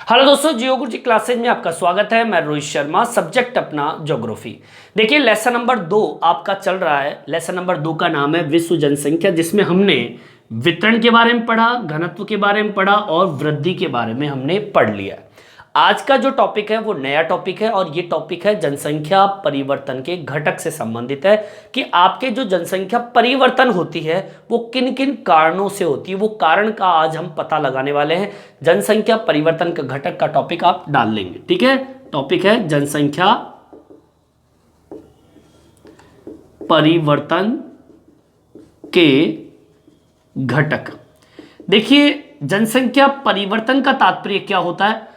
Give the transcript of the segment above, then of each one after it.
Hello दोस्तों, जियो गुरु जी classes में आपका स्वागत है। मैं रोहित शर्मा, सब्जेक्ट अपना ज्योग्राफी। देखिए लेसन नंबर 2 आपका चल रहा है। लेसन नंबर 2 का नाम है विश्व जनसंख्या, जिसमें हमने वितरण के बारे में पढ़ा, घनत्व के बारे में पढ़ा और वृद्धि के बारे में हमने पढ़ लिया। आज का जो टॉपिक है वो नया टॉपिक है और ये टॉपिक है जनसंख्या परिवर्तन के घटक से संबंधित है कि आपके जो जनसंख्या परिवर्तन होती है वो किन किन कारणों से होती है। वो कारण का आज हम पता लगाने वाले हैं। जनसंख्या परिवर्तन का घटक का टॉपिक आप डाल लेंगे, ठीक है। टॉपिक है जनसंख्या परिवर्तन के घटक। देखिए जनसंख्या परिवर्तन का तात्पर्य क्या होता है?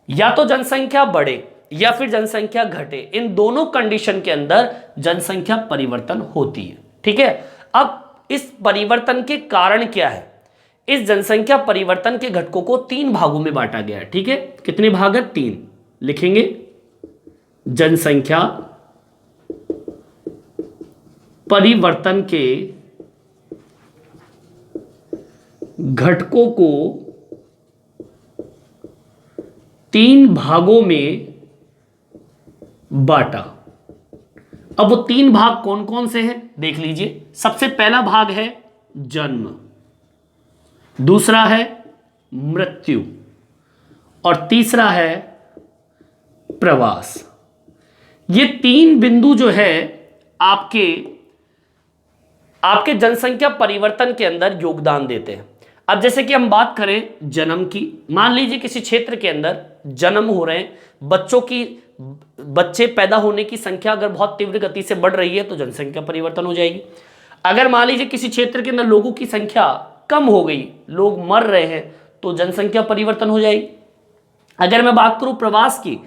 या तो जनसंख्या बढ़े या फिर जनसंख्या घटे, इन दोनों कंडीशन के अंदर जनसंख्या परिवर्तन होती है, ठीक है। अब इस परिवर्तन के कारण क्या है? इस जनसंख्या परिवर्तन के घटकों को 3 भागों में बांटा गया है, ठीक है। कितने भाग है? 3 लिखेंगे। जनसंख्या परिवर्तन के घटकों को 3 भागों में बांटा। अब वो 3 भाग कौन कौन से हैं देख लीजिए। सबसे पहला भाग है जन्म, दूसरा है मृत्यु और तीसरा है प्रवास। ये 3 बिंदु जो है आपके जनसंख्या परिवर्तन के अंदर योगदान देते हैं। अब जैसे कि हम बात करें जन्म की, मान लीजिए किसी क्षेत्र के अंदर जन्म हो रहे हैं, बच्चे पैदा होने की संख्या अगर बहुत तीव्र गति से बढ़ रही है तो जनसंख्या परिवर्तन हो जाएगी। अगर मान लीजिए किसी क्षेत्र के अंदर लोगों की संख्या कम हो गई, लोग मर रहे हैं, तो जनसंख्या परिवर्तन हो जाएगी। अगर मैं बात करूं प्रवास की,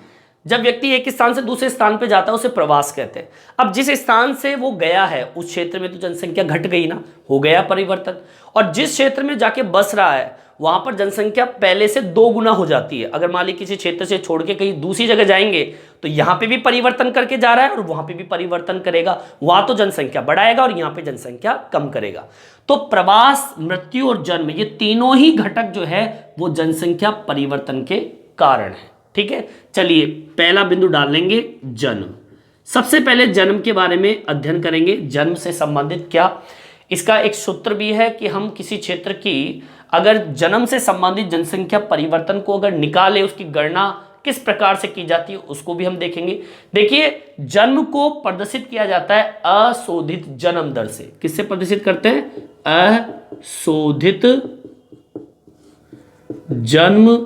जब व्यक्ति एक स्थान से दूसरे स्थान पे जाता है उसे प्रवास कहते हैं। अब जिस स्थान से वो गया है उस क्षेत्र में तो जनसंख्या घट गई ना, हो गया परिवर्तन। और जिस क्षेत्र में जाके बस रहा है वहां पर जनसंख्या पहले से 2 गुना हो जाती है। अगर मान ली किसी क्षेत्र से छोड़ के कहीं दूसरी जगह जाएंगे तो यहां पे भी परिवर्तन करके जा रहा है और वहां पे भी परिवर्तन करेगा। वहां तो जनसंख्या बढ़ाएगा और यहां पे जनसंख्या कम करेगा। तो प्रवास, मृत्यु और जन्म, ये तीनों ही घटक जो है वो जनसंख्या परिवर्तन के कारण है, ठीक है। चलिए पहला बिंदु डाल लेंगे जन्म। सबसे पहले जन्म के बारे में अध्ययन करेंगे। जन्म से संबंधित क्या, इसका एक सूत्र भी है कि हम किसी क्षेत्र की अगर जन्म से संबंधित जनसंख्या परिवर्तन को अगर निकाले, उसकी गणना किस प्रकार से की जाती है उसको भी हम देखेंगे। देखिए जन्म को प्रदर्शित किया जाता है अशोधित जन्म दर से। किससे प्रदर्शित करते हैं? अशोधित जन्म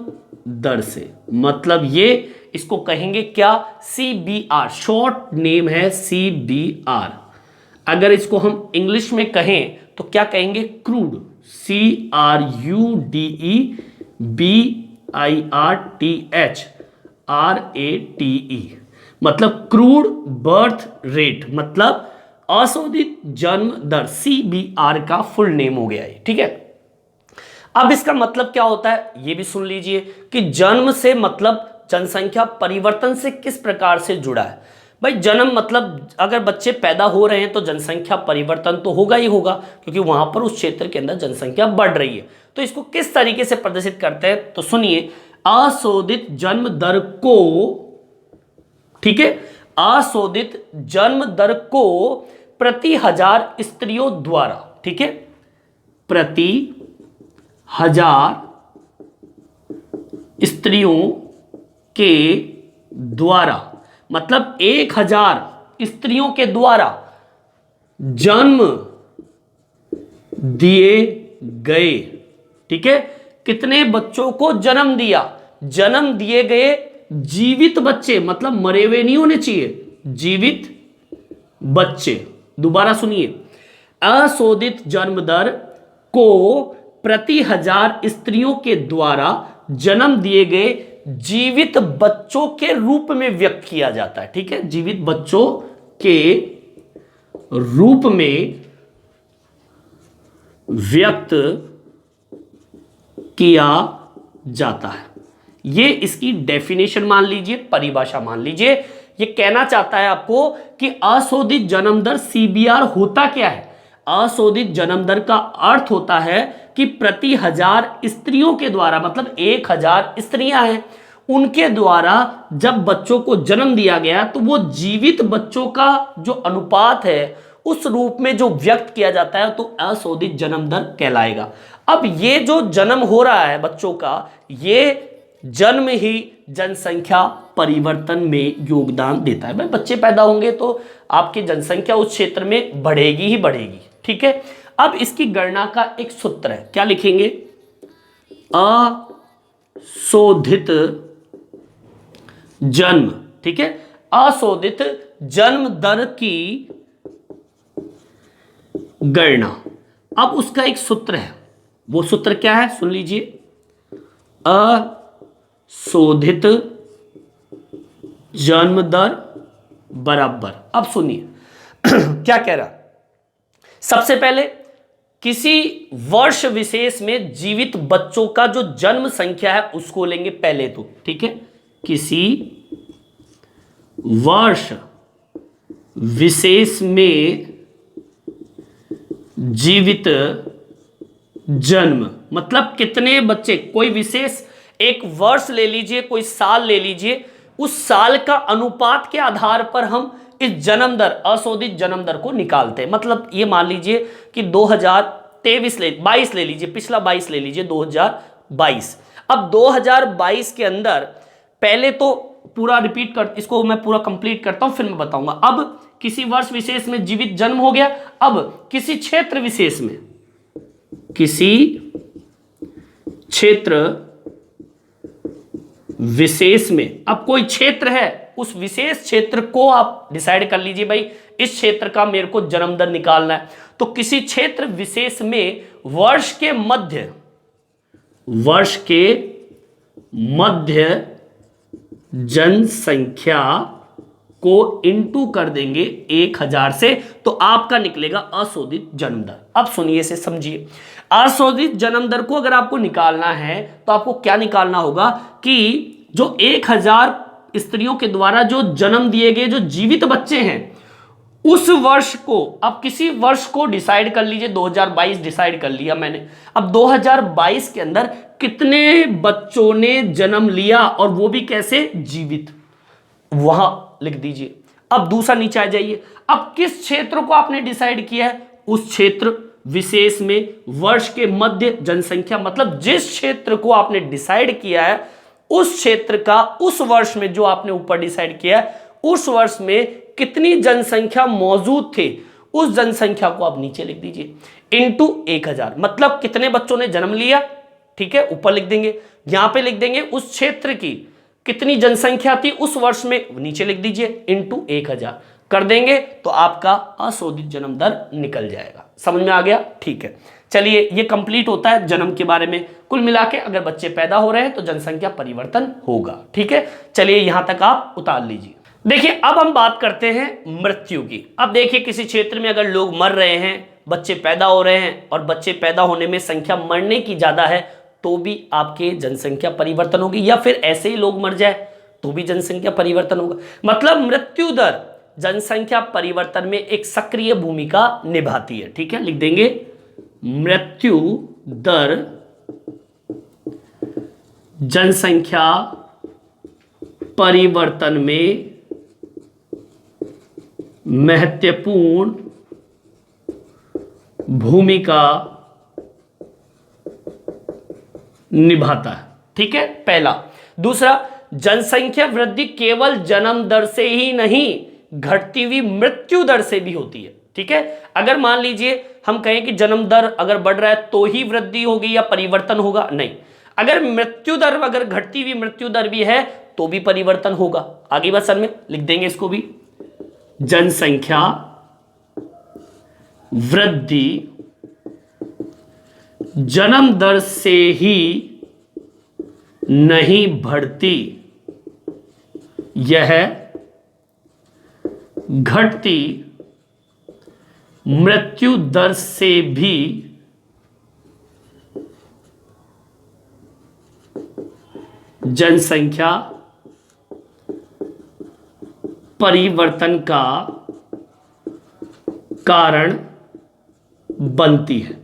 दर से। मतलब ये इसको कहेंगे क्या? CBR, शॉर्ट नेम है CBR। अगर इसको हम इंग्लिश में कहें तो क्या कहेंगे? क्रूड, CRUDEBIRTHRATE, मतलब क्रूड बर्थ रेट, मतलब अशोधित जन्म दर, CBR का फुल नेम हो गया है, ठीक है। अब इसका मतलब क्या होता है ये भी सुन लीजिए कि जन्म से मतलब जनसंख्या परिवर्तन से किस प्रकार से जुड़ा है। भाई जन्म मतलब अगर बच्चे पैदा हो रहे हैं तो जनसंख्या परिवर्तन तो होगा ही होगा, क्योंकि वहां पर उस क्षेत्र के अंदर जनसंख्या बढ़ रही है। तो इसको किस तरीके से प्रदर्शित करते हैं तो सुनिए। अशोधित जन्म दर को, ठीक है, अशोधित जन्म दर को प्रति 1000 स्त्रियों द्वारा, ठीक है, प्रति 1000 स्त्रियों के द्वारा, मतलब 1000 स्त्रियों के द्वारा जन्म दिए गए, ठीक है। कितने बच्चों को जन्म दिया? जन्म दिए गए जीवित बच्चे, मतलब मरे हुए नहीं होने चाहिए, जीवित बच्चे। दोबारा सुनिए, अशोधित जन्म दर को प्रति 1000 स्त्रियों के द्वारा जन्म दिए गए जीवित बच्चों के रूप में व्यक्त किया जाता है, ठीक है। जीवित बच्चों के रूप में व्यक्त किया जाता है। ये इसकी डेफिनेशन मान लीजिए, परिभाषा मान लीजिए। ये कहना चाहता है आपको कि अशोधित जन्म दर CBR होता क्या है। अशोधित जन्म दर का अर्थ होता है कि प्रति 1000 स्त्रियों के द्वारा, मतलब 1000 स्त्रियां हैं उनके द्वारा जब बच्चों को जन्म दिया गया तो वो जीवित बच्चों का जो अनुपात है उस रूप में जो व्यक्त किया जाता है तो अशोधित जन्म दर कहलाएगा। अब ये जो जन्म हो रहा है बच्चों का, ये जन्म ही जनसंख्या परिवर्तन में योगदान देता है। भाई बच्चे पैदा होंगे तो आपकी जनसंख्या उस क्षेत्र में बढ़ेगी ही बढ़ेगी, ठीक है। अब इसकी गणना का एक सूत्र है, क्या लिखेंगे? अशोधित जन्म, ठीक है, अशोधित जन्म दर की गणना। अब उसका एक सूत्र है, वो सूत्र क्या है सुन लीजिए। अशोधित जन्म दर बराबर, अब सुनिए क्या कह रहा। सबसे पहले किसी वर्ष विशेष में जीवित बच्चों का जो जन्म संख्या है उसको लेंगे पहले तो, ठीक है। किसी वर्ष विशेष में जीवित जन्म मतलब कितने बच्चे, कोई विशेष एक वर्ष ले लीजिए, कोई साल ले लीजिए, उस साल का अनुपात के आधार पर हम इस जन्म दर, अशोधित जन्म दर को निकालते हैं। मतलब ये मान लीजिए कि 22 ले लीजिए, पिछला 22 ले लीजिए, 2022। अब 2022 के अंदर पहले तो पूरा रिपीट कर, इसको मैं पूरा कंप्लीट करता हूं फिर मैं बताऊंगा। अब किसी वर्ष विशेष में जीवित जन्म हो गया। अब किसी क्षेत्र विशेष में, किसी क्षेत्र विशेष में, अब कोई क्षेत्र है उस विशेष क्षेत्र को आप डिसाइड कर लीजिए, भाई इस क्षेत्र का मेरे को जन्म दर निकालना है। तो किसी क्षेत्र विशेष में वर्ष के मध्य जनसंख्या को इंटू कर देंगे 1000 से, तो आपका निकलेगा अशोधित जन्म दर। अब सुनिए इसे समझिए। अशोधित जन्म दर को अगर आपको निकालना है तो आपको क्या निकालना होगा कि जो 1000 स्त्रियों के द्वारा जो जन्म दिए गए जो जीवित बच्चे हैं उस वर्ष को, अब किसी वर्ष को डिसाइड कर लीजिए, 2022 डिसाइड कर लिया मैंने। अब 2022 के अंदर कितने बच्चों ने जन्म लिया और वो भी कैसे, जीवित, वहां लिख दीजिए। अब दूसरा नीचे आ जाइए। अब किस क्षेत्र को आपने डिसाइड किया है, उस क्षेत्र विशेष में वर्ष के मध्य जनसंख्या, मतलब जिस क्षेत्र को आपने डिसाइड किया है उस क्षेत्र का उस वर्ष में जो आपने ऊपर डिसाइड किया है उस वर्ष में कितनी जनसंख्या मौजूद थी, उस जनसंख्या को आप नीचे लिख दीजिए इंटू 1000। मतलब कितने बच्चों ने जन्म लिया, ठीक है, ऊपर लिख देंगे। यहां पे लिख देंगे उस क्षेत्र की कितनी जनसंख्या थी उस वर्ष में, नीचे लिख दीजिए इंटू 1000 कर देंगे तो आपका अशोधित जन्म दर निकल जाएगा। समझ में आ गया? ठीक है, चलिए ये कंप्लीट होता है जन्म के बारे में। कुल मिला के अगर बच्चे पैदा हो रहे हैं तो जनसंख्या परिवर्तन होगा, ठीक है। चलिए यहां तक आप उतार लीजिए। देखिए अब हम बात करते हैं मृत्यु की। अब देखिए किसी क्षेत्र में अगर लोग मर रहे हैं, बच्चे पैदा हो रहे हैं और बच्चे पैदा होने में संख्या मरने की ज्यादा है तो भी आपके जनसंख्या परिवर्तन होगी, या फिर ऐसे ही लोग मर जाए तो भी जनसंख्या परिवर्तन होगा। मतलब मृत्यु दर जनसंख्या परिवर्तन में एक सक्रिय भूमिका निभाती है, ठीक है। लिख देंगे मृत्यु दर जनसंख्या परिवर्तन में महत्वपूर्ण भूमिका निभाता है, ठीक है, पहला। दूसरा, जनसंख्या वृद्धि केवल जन्म दर से ही नहीं घटती हुई मृत्यु दर से भी होती है, ठीक है। अगर मान लीजिए हम कहें कि जन्म दर अगर बढ़ रहा है तो ही वृद्धि होगी या परिवर्तन होगा, नहीं। अगर मृत्यु दर, अगर घटती हुई मृत्यु दर भी है तो भी परिवर्तन होगा। आगे वचन में लिख देंगे इसको भी, जनसंख्या वृद्धि जन्म दर से ही नहीं बढ़ती, यह घटती मृत्यु दर से भी जनसंख्या परिवर्तन का कारण बनती है।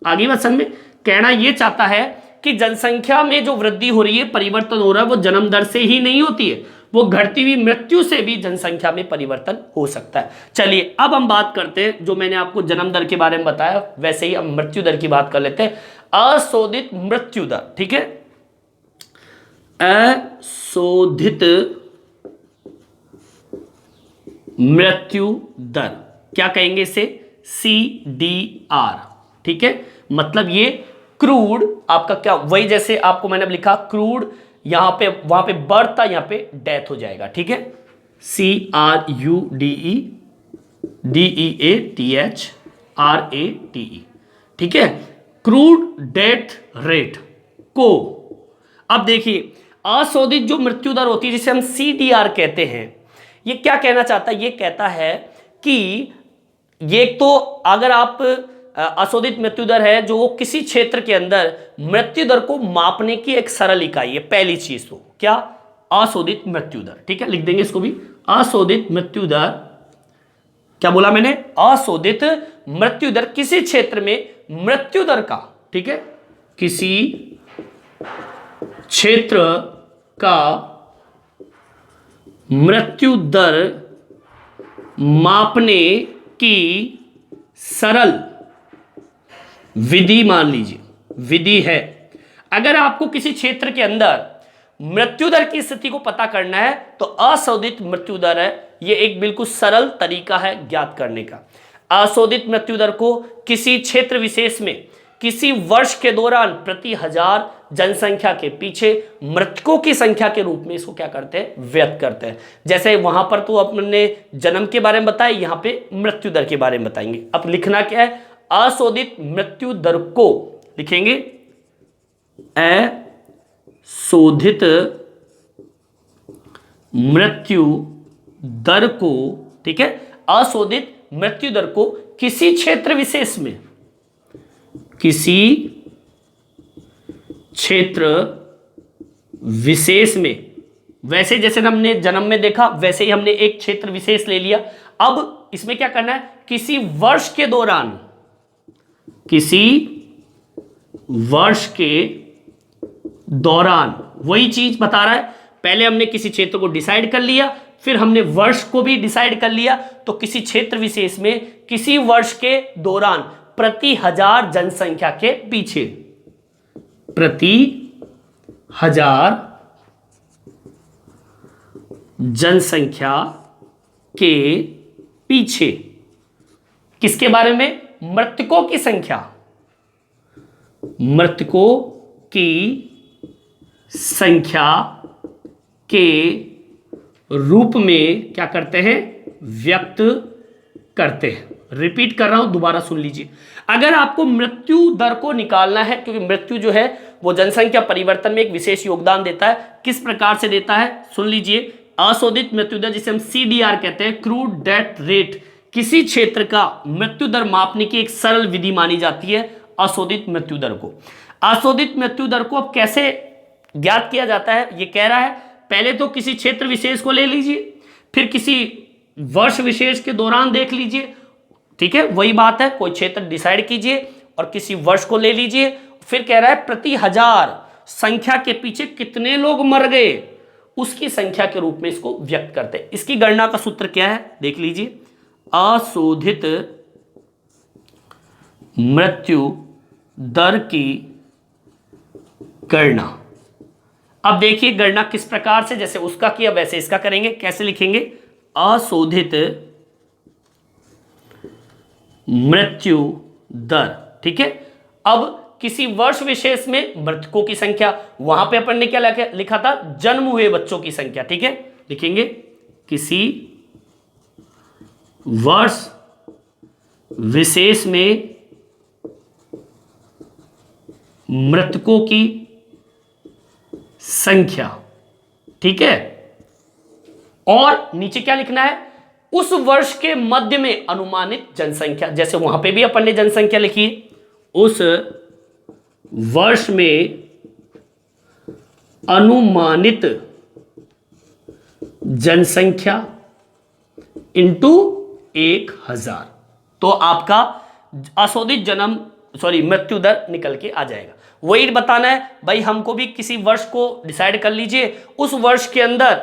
आगे वचन में कहना यह चाहता है कि जनसंख्या में जो वृद्धि हो रही है, परिवर्तन हो रहा है, वो जन्म दर से ही नहीं होती है, वो घटती हुई मृत्यु से भी जनसंख्या में परिवर्तन हो सकता है। चलिए अब हम बात करते हैं, जो मैंने आपको जन्म दर के बारे में बताया वैसे ही हम मृत्यु दर की बात कर लेते हैं। अशोधित मृत्यु दर, ठीक है, अशोधित मृत्यु दर क्या कहेंगे इसे, CDR, ठीक है। मतलब ये क्रूड आपका क्या, वही जैसे आपको मैंने लिखा क्रूड, यहां पे वहां पे बर्थ था, यहां पे डेथ हो जाएगा, ठीक है। CRUDEDEATHRATE, ठीक है, क्रूड डेथ रेट को। अब देखिए अशोधित जो मृत्यु दर होती है जिसे हम CDR कहते हैं, ये क्या कहना चाहता है, ये कहता है कि ये तो अगर आप अशोधित मृत्यु दर है जो वो किसी क्षेत्र के अंदर मृत्यु दर को मापने की एक सरल इकाई है, पहली चीज तो क्या, अशोधित मृत्यु दर, ठीक है, लिख देंगे इसको भी, अशोधित मृत्यु दर, क्या बोला मैंने, अशोधित मृत्यु दर किसी क्षेत्र में मृत्यु दर का, ठीक है, किसी क्षेत्र का मृत्यु दर मापने की सरल विधि, मान लीजिए विधि है। अगर आपको किसी क्षेत्र के अंदर मृत्यु दर की स्थिति को पता करना है तो अशोधित मृत्यु दर है, यह एक बिल्कुल सरल तरीका है ज्ञात करने का। अशोधित मृत्यु दर को किसी क्षेत्र विशेष में किसी वर्ष के दौरान प्रति हजार जनसंख्या के पीछे मृतकों की संख्या के रूप में इसको क्या करते हैं, व्यक्त करते हैं। जैसे वहां पर तो अपने जन्म के बारे में बताया, यहां पे मृत्यु दर के बारे में बताएंगे। अब लिखना क्या है, अशोधित मृत्यु दर को लिखेंगे, अशोधित मृत्यु दर को, ठीक है, अशोधित मृत्यु दर को किसी क्षेत्र विशेष में, किसी क्षेत्र विशेष में, वैसे जैसे हमने जन्म में देखा वैसे ही हमने एक क्षेत्र विशेष ले लिया। अब इसमें क्या करना है, किसी वर्ष के दौरान, किसी वर्ष के दौरान, वही चीज बता रहा है, पहले हमने किसी क्षेत्र को डिसाइड कर लिया, फिर हमने वर्ष को भी डिसाइड कर लिया, तो किसी क्षेत्र विशेष में किसी वर्ष के दौरान प्रति हजार जनसंख्या के पीछे, प्रति हजार जनसंख्या के पीछे, किसके बारे में, मृतकों की संख्या, मृतकों की संख्या के रूप में क्या करते हैं, व्यक्त करते हैं। रिपीट कर रहा हूं, दोबारा सुन लीजिए। अगर आपको मृत्यु दर को निकालना है, क्योंकि मृत्यु जो है वो जनसंख्या परिवर्तन में एक विशेष योगदान देता है, किस प्रकार से देता है सुन लीजिए। अशोधित मृत्यु दर जिसे हम CDR कहते हैं, क्रूड डेथ रेट, किसी क्षेत्र का मृत्यु दर मापने की एक सरल विधि मानी जाती है अशोधित मृत्यु दर को। अशोधित मृत्यु दर को अब कैसे ज्ञात किया जाता है, ये कह रहा है पहले तो किसी क्षेत्र विशेष को ले लीजिए, फिर किसी वर्ष विशेष के दौरान देख लीजिए, ठीक है, वही बात है, कोई क्षेत्र डिसाइड कीजिए और किसी वर्ष को ले लीजिए, फिर कह रहा है प्रति हजार संख्या के पीछे कितने लोग मर गए उसकी संख्या के रूप में इसको व्यक्त करते हैं। इसकी गणना का सूत्र क्या है देख लीजिए, अशोधित मृत्यु दर की गणना। अब देखिए गणना किस प्रकार से, जैसे उसका किया वैसे इसका करेंगे। कैसे लिखेंगे, अशोधित मृत्यु दर, ठीक है। अब किसी वर्ष विशेष में मृतकों की संख्या, वहां पे अपन ने क्या लिखा था, जन्म हुए बच्चों की संख्या, ठीक है, लिखेंगे किसी वर्ष विशेष में मृतकों की संख्या, ठीक है। और नीचे क्या लिखना है, उस वर्ष के मध्य में अनुमानित जनसंख्या, जैसे वहां पे भी अपन ने जनसंख्या लिखी है, उस वर्ष में अनुमानित जनसंख्या इंटू 1000, तो आपका अशोधित मृत्यु दर निकल के आ जाएगा। वही बताना है भाई, हमको भी किसी वर्ष को डिसाइड कर लीजिए, उस वर्ष के अंदर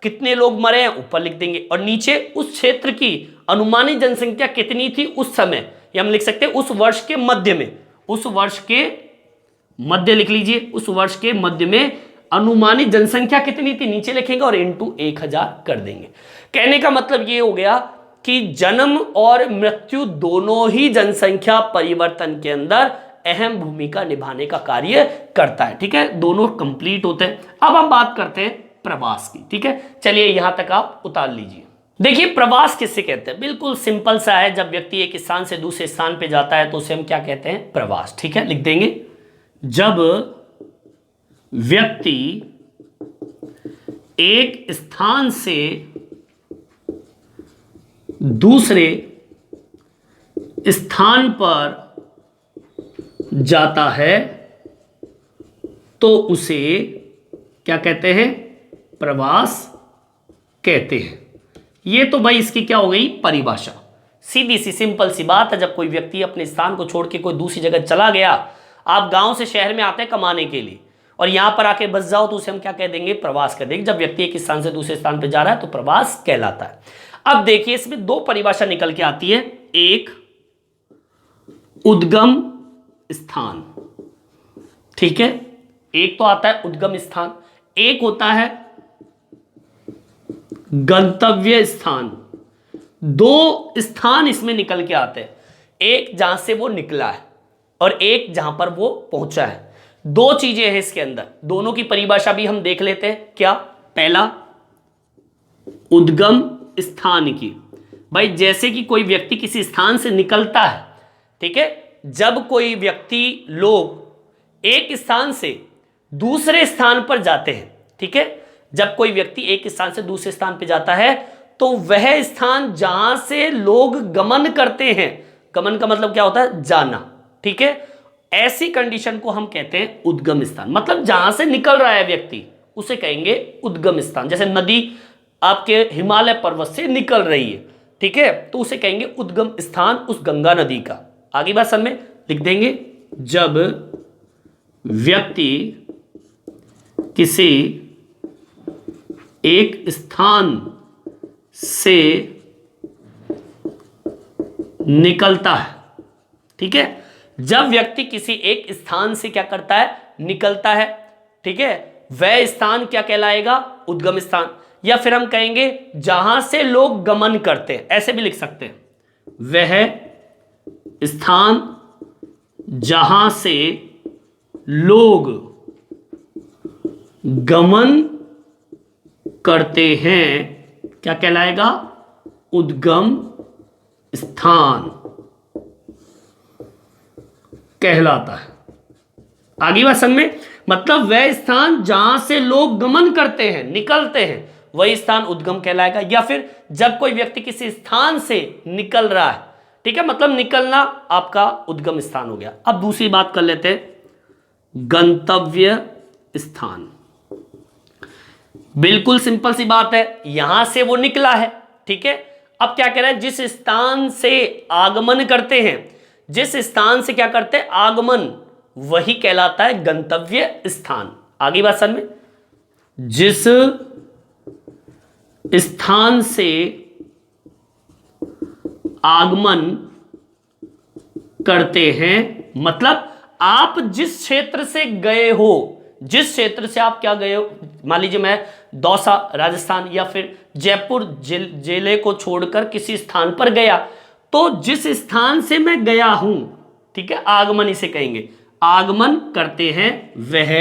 कितने लोग मरे हैं ऊपर लिख देंगे, और नीचे उस क्षेत्र की अनुमानित जनसंख्या कितनी थी उस समय, या हम लिख सकते हैं उस वर्ष के मध्य में, उस वर्ष के मध्य लिख लीजिए, उस वर्ष के मध्य में अनुमानित जनसंख्या कितनी थी नीचे लिखेंगे और इंटू 1000 कर देंगे। कहने का मतलब ये हो गया कि जन्म और मृत्यु दोनों ही जनसंख्या परिवर्तन के अंदर अहम भूमिका निभाने का कार्य करता है। ठीक है, दोनों कंप्लीट होते हैं। अब हम बात करते हैं प्रवास की। ठीक है, चलिए यहां तक आप उतार लीजिए। देखिए प्रवास किससे कहते हैं, बिल्कुल सिंपल सा है, जब व्यक्ति एक स्थान से दूसरे स्थान पे जाता है तो उसे हम क्या कहते हैं, प्रवास। ठीक है, लिख देंगे, जब व्यक्ति एक स्थान से दूसरे स्थान पर जाता है तो उसे क्या कहते हैं, प्रवास कहते हैं। ये तो भाई इसकी क्या हो गई, परिभाषा। सीधी सी सिंपल सी बात है, जब कोई व्यक्ति अपने स्थान को छोड़ के कोई दूसरी जगह चला गया, आप गांव से शहर में आते हैं कमाने के लिए और यहां पर आके बस जाओ तो उसे हम क्या कह देंगे, प्रवास कह देंगे। जब व्यक्ति एक स्थान से दूसरे स्थान पर जा रहा है तो प्रवास कहलाता है। अब देखिए इसमें दो परिभाषा निकल के आती है, एक उद्गम स्थान, ठीक है, एक तो आता है उद्गम स्थान, एक होता है गंतव्य स्थान। दो स्थान इसमें निकल के आते हैं, एक जहां से वो निकला है और एक जहां पर वो पहुंचा है। दो चीजें हैं इसके अंदर, दोनों की परिभाषा भी हम देख लेते हैं। क्या, पहला उद्गम स्थान की, भाई जैसे कि कोई व्यक्ति किसी स्थान से निकलता है, ठीक है, जब कोई व्यक्ति लोग एक स्थान से दूसरे स्थान पर जाते हैं, ठीक है, जब कोई व्यक्ति एक स्थान से दूसरे स्थान पर जाता है तो वह स्थान जहां से लोग गमन करते हैं, गमन का मतलब क्या होता है, जाना, ठीक है, ऐसी कंडीशन को हम कहते हैं उद्गम स्थान। मतलब जहां से निकल रहा है व्यक्ति उसे कहेंगे उद्गम स्थान। जैसे नदी आपके हिमालय पर्वत से निकल रही है, ठीक है, तो उसे कहेंगे उद्गम स्थान उस गंगा नदी का। आगे बात समझ में लिख देंगे, जब व्यक्ति किसी एक स्थान से निकलता है, ठीक है, जब व्यक्ति किसी एक स्थान से क्या करता है, निकलता है, ठीक है, वह स्थान क्या कहलाएगा, उद्गम स्थान। या फिर हम कहेंगे जहां से लोग गमन करते हैं, ऐसे भी लिख सकते हैं, वह स्थान जहां से लोग गमन करते हैं क्या कहलाएगा, उद्गम स्थान कहलाता है। आगे बात समझ में, मतलब वह स्थान जहां से लोग गमन करते हैं, निकलते हैं, वही स्थान उद्गम कहलाएगा। या फिर जब कोई व्यक्ति किसी स्थान से निकल रहा है, ठीक है, मतलब निकलना आपका उद्गम स्थान हो गया। अब दूसरी बात कर लेते हैं, गंतव्य स्थान। बिल्कुल सिंपल सी बात है, यहां से वो निकला है, ठीक है, अब क्या कह रहा है, जिस स्थान से आगमन करते हैं, जिस स्थान से क्या करते हैं, आगमन, वही कहलाता है गंतव्य स्थान। आगे बात समझ में, जिस स्थान से आगमन करते हैं, मतलब आप जिस क्षेत्र से गए हो, जिस क्षेत्र से आप क्या गए हो, मान लीजिए मैं दौसा राजस्थान या फिर जयपुर जिले को छोड़कर किसी स्थान पर गया, तो जिस स्थान से मैं गया हूं, ठीक है, आगमन इसे कहेंगे, आगमन करते हैं वह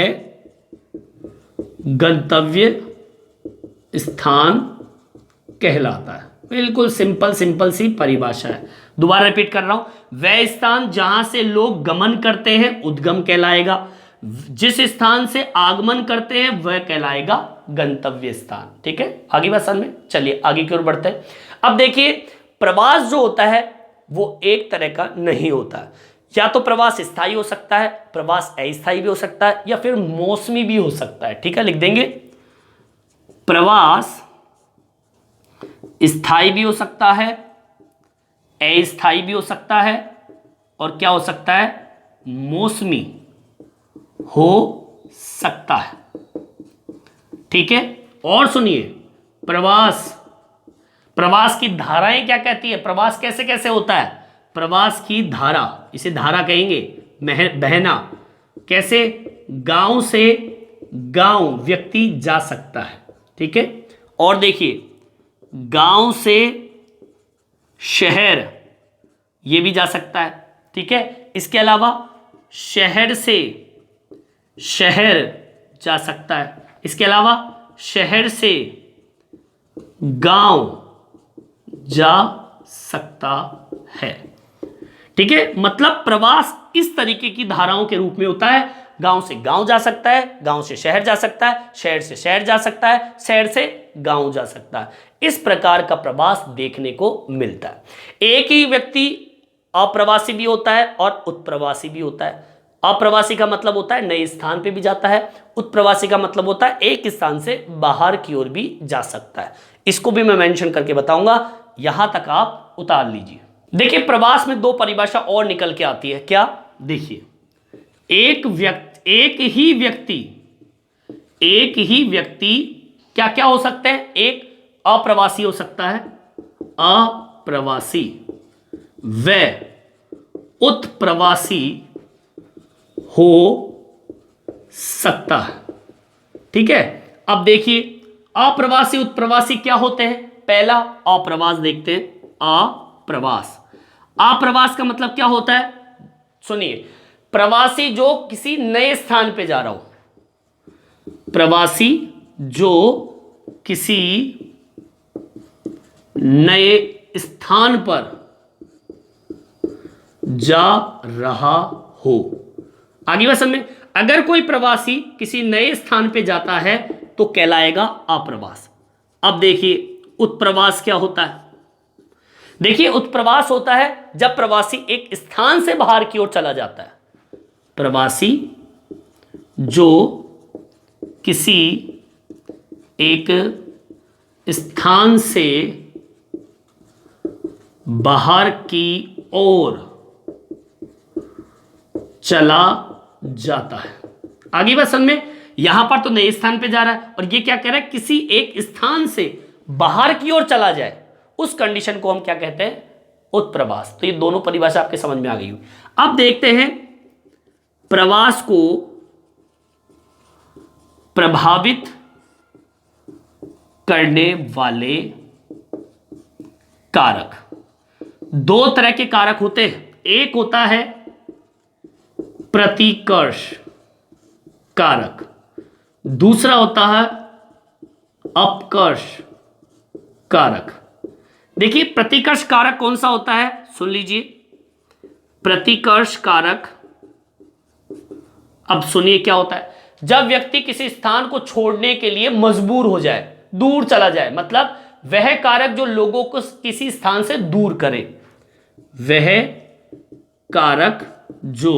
गंतव्य स्थान कहलाता है। बिल्कुल सिंपल सी परिभाषा है। दोबारा रिपीट कर रहा हूं, वह स्थान जहां से लोग गमन करते हैं उद्गम कहलाएगा, जिस स्थान से आगमन करते हैं वह कहलाएगा गंतव्य स्थान। ठीक है, आगे बात समझ में, चलिए आगे की ओर बढ़ते हैं। अब देखिए प्रवास जो होता है वो एक तरह का नहीं होता है, या तो प्रवास स्थायी हो सकता है, प्रवास अस्थायी भी हो सकता है, या फिर मौसमी भी हो सकता है। ठीक है, लिख देंगे, प्रवास स्थायी भी हो सकता है, अस्थायी भी हो सकता है, और क्या हो सकता है, मौसमी हो सकता है। ठीक है, और सुनिए, प्रवास, प्रवास की धाराएं क्या कहती है, प्रवास कैसे कैसे होता है, प्रवास की धारा, इसे धारा कहेंगे, बहना, कैसे, गांव से गांव व्यक्ति जा सकता है। ठीक है, और देखिए, गांव से शहर ये भी जा सकता है। ठीक है, इसके अलावा शहर से शहर जा सकता है, इसके अलावा शहर से गांव जा सकता है। ठीक है, मतलब प्रवास इस तरीके की धाराओं के रूप में होता है। गांव से गांव जा सकता है, गांव से शहर जा सकता है, शहर से शहर जा सकता है, शहर से गांव जा सकता है। इस प्रकार का प्रवास देखने को मिलता है। एक ही व्यक्ति अप्रवासी भी होता है और उत्प्रवासी भी होता है। अप्रवासी का मतलब होता है नए स्थान पे भी जाता है, उत्प्रवासी का मतलब होता है एक स्थान से बाहर की ओर भी जा सकता है। इसको भी मैं मेंशन करके बताऊंगा, यहां तक आप उतार लीजिए। देखिए, प्रवास में दो परिभाषा और निकल के आती है। क्या, देखिए, एक ही व्यक्ति क्या क्या हो सकते हैं, एक अप्रवासी हो सकता है, अप्रवासी, व उत्प्रवासी हो सकता है। ठीक है, अब देखिए, अप्रवासी उत्प्रवासी क्या होते हैं। पहला अप्रवास देखते हैं, अप्रवास, अप्रवास का मतलब क्या होता है, सुनिए, प्रवासी जो किसी नए स्थान पे जा रहा हो, प्रवासी जो किसी नए स्थान पर जा रहा हो। आगे बात समझ में, अगर कोई प्रवासी किसी नए स्थान पे जाता है तो कहलाएगा अप्रवास। अब देखिए, उत्प्रवास क्या होता है। देखिए, उत्प्रवास होता है जब प्रवासी एक स्थान से बाहर की ओर चला जाता है। प्रवासी जो किसी एक स्थान से बाहर की ओर चला जाता है। आगे बात समझ में, यहां पर तो नए स्थान पे जा रहा है और ये क्या कह रहा है, किसी एक स्थान से बाहर की ओर चला जाए, उस कंडीशन को हम क्या कहते हैं, उत्प्रवास। तो ये दोनों परिभाषा आपके समझ में आ गई। अब देखते हैं प्रवास को प्रभावित करने वाले कारक। दो तरह के कारक होते हैं, एक होता है प्रतिकर्ष कारक, दूसरा होता है अपकर्ष कारक। देखिए, प्रतिकर्ष कारक कौन सा होता है, सुन लीजिए, प्रतिकर्ष कारक, अब सुनिए क्या होता है, जब व्यक्ति किसी स्थान को छोड़ने के लिए मजबूर हो जाए, दूर चला जाए, मतलब वह कारक जो लोगों को किसी स्थान से दूर करे, वह कारक जो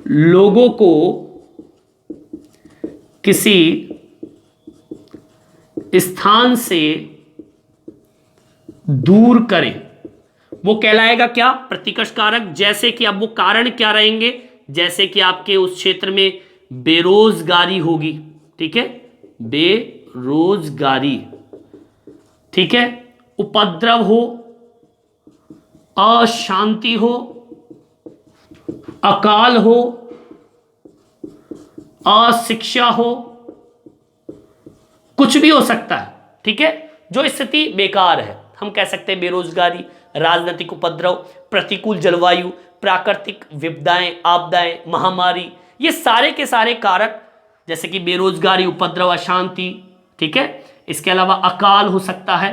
लोगों को किसी स्थान से दूर करे, वो कहलाएगा क्या, प्रतिकर्ष कारक। जैसे कि अब वो कारण क्या रहेंगे, जैसे कि आपके उस क्षेत्र में बेरोजगारी होगी, ठीक है, बेरोजगारी, ठीक है, उपद्रव हो, अशांति हो, अकाल हो, अशिक्षा हो, कुछ भी हो सकता है। ठीक है, जो स्थिति बेकार है, हम कह सकते हैं बेरोजगारी, राजनीतिक उपद्रव, प्रतिकूल जलवायु, प्राकृतिक विपदाएं, आपदाएं, महामारी, ये सारे के सारे कारक, जैसे कि बेरोजगारी, उपद्रव, अशांति, ठीक है, इसके अलावा अकाल हो सकता है,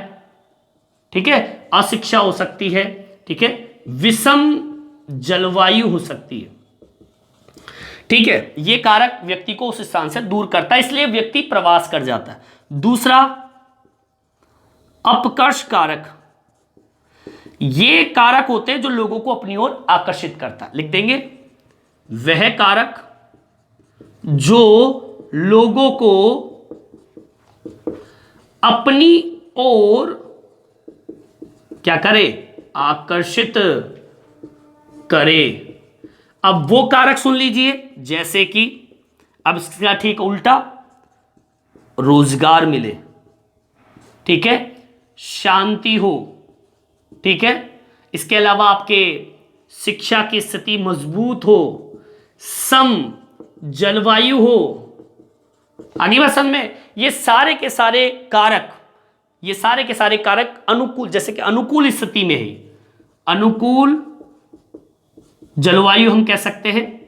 ठीक है, अशिक्षा हो सकती है, ठीक है, विषम जलवायु हो सकती है। ठीक है, ये कारक व्यक्ति को उस स्थान से दूर करता है, इसलिए व्यक्ति प्रवास कर जाता है। दूसरा अपकर्ष कारक, ये कारक होते हैं जो लोगों को अपनी ओर आकर्षित करता है। लिख देंगे, वह कारक जो लोगों को अपनी ओर क्या करे, आकर्षित करे। अब वो कारक सुन लीजिए जैसे कि, अब इसका ठीक उल्टा, रोजगार मिले, ठीक है, शांति हो, ठीक है, इसके अलावा आपके शिक्षा की स्थिति मजबूत हो, सम जलवायु हो। आगे वसन में ये सारे के सारे कारक, ये सारे के सारे कारक अनुकूल, जैसे कि अनुकूल स्थिति में है, अनुकूल जलवायु हम कह सकते हैं।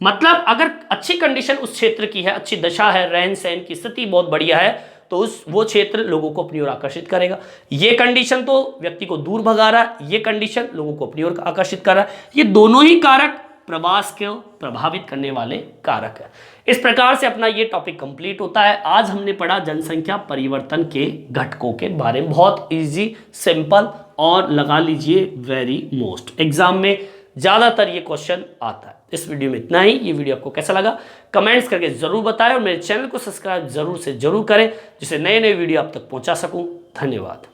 मतलब अगर अच्छी कंडीशन उस क्षेत्र की है, अच्छी दशा है, रहन सहन की स्थिति बहुत बढ़िया है, तो वो क्षेत्र लोगों को अपनी ओर आकर्षित करेगा। ये कंडीशन तो व्यक्ति को दूर भगा रहा है, ये कंडीशन लोगों को अपनी ओर आकर्षित कर रहा है। ये दोनों ही कारक प्रवास को प्रभावित करने वाले कारक है। इस प्रकार से अपना ये टॉपिक कंप्लीट होता है। आज हमने पढ़ा जनसंख्या परिवर्तन के घटकों के बारे में, बहुत इजी, सिंपल और लगा लीजिए वेरी मोस्ट। एग्जाम में ज्यादातर ये क्वेश्चन आता है। इस वीडियो में इतना ही। ये वीडियो आपको कैसा लगा कमेंट्स करके जरूर बताएं और मेरे चैनल को सब्सक्राइब जरूर से जरूर करें, जिससे नए नए वीडियो आप तक पहुंचा सकूं। धन्यवाद।